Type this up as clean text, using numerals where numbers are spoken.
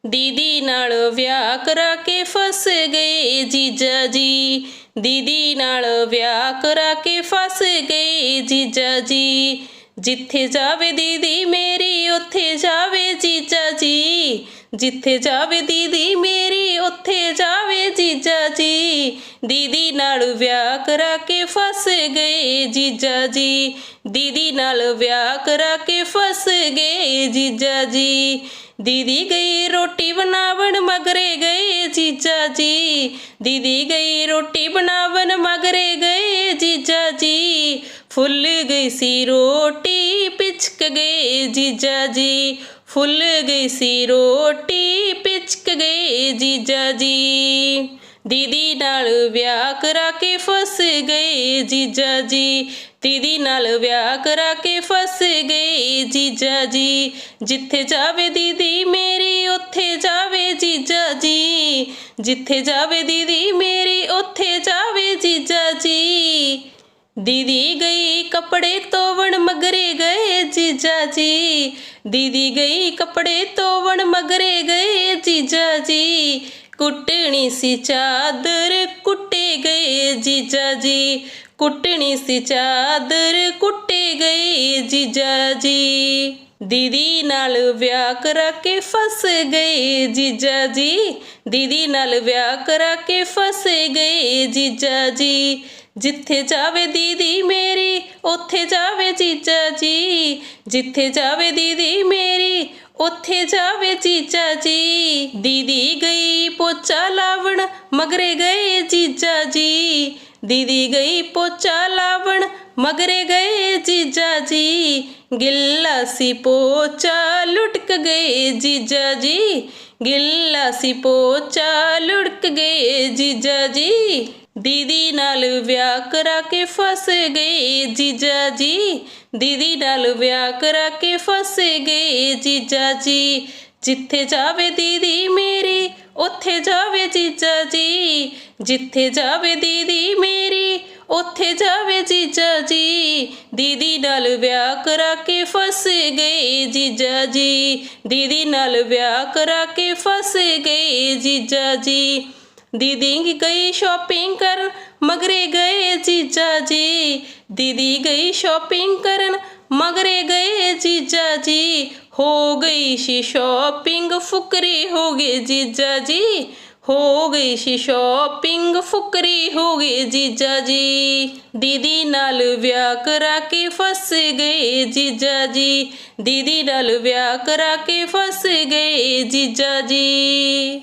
दीदी नाल विआह करा के फस गए जीजा जी। दीदी नाल विआह करा के फस गए जीजा जी। जिथे जावे दीदी मेरी उथे जावे जीजा जी। जिथे जावे दीदी मेरी उथे जावे जीजा जी। दीदी नाल विआह करा के फस गए जीजा जी। दीदी नाल विआह करा के फस गए जीजा जी। दीदी गई रोटी बनावन मगरे गए जीजा जी। दीदी गई रोटी बनावन मगरे गए जीजा जी। फुल गई सी रोटी पिचक गए जीजा जी। फुल गई सी रोटी पिचक गए जीजा जी। दीदी नाल विआह करा के फस गए जीजा जी। दीदी नाल विआह करा के फस गए जीजा जी। जिथे जावे दीदी मेरी उथे जावे जीजा जी। जिथे जावे दीदी मेरी उथे जावे जीजा जी। दीदी गई कपड़े धोवन मगरे गए जीजा जी। दीदी गई कपड़े धोवन मगरे गए जीजा जी। कुटनी सी चादर कुटे गए जीजा जी। कुटनी सी चादर कुटे गए जीजा जी। दीदी नाल विआह करा के फस गए जीजा जी। दीदी नाल विआह करा के फस गए जीजा जी। जिथे जावे दीदी मेरी उथे जावे जीजा जी। जिथे जावे दीदी मेरी उथे जावे जीजा जी। दीदी गई पोचा लावण मगरे गए जीजा जी। दीदी गई पोचा लावण मगरे गए जीजा जी। गिल्ला सी पोचा लुढ़क गए जीजा जी। गिल्ला सी पोचा लुढ़क गए जीजा जी। दीदी नाल विआह करा के फस गए जीजा जी। दीदी नाल विआह करा के फस गए जीजा जी। जिथे जावे दीदी मेरी उथे जावे जीजा जी। जिथे जावे दीदी मेरी उथे जावे जीजा जी। दीदी नाल विआह करा के फस गए जीजा जी। दीदी नाल विआह करा के फस गए जीजा जी। दीदी गई शॉपिंग कर मगरे गए जीजा जी। दीदी गई शॉपिंग करन मगरे गए जीजा जी। हो गई सी शॉपिंग फुकरी हो गए जीजा जी। हो गई सी शॉपिंग फुकरी हो गए जीजा जी। दीदी नाल विआह करा के फस गए जीजा जी। दीदी नाल विआह करा के फस गए जीजा जी।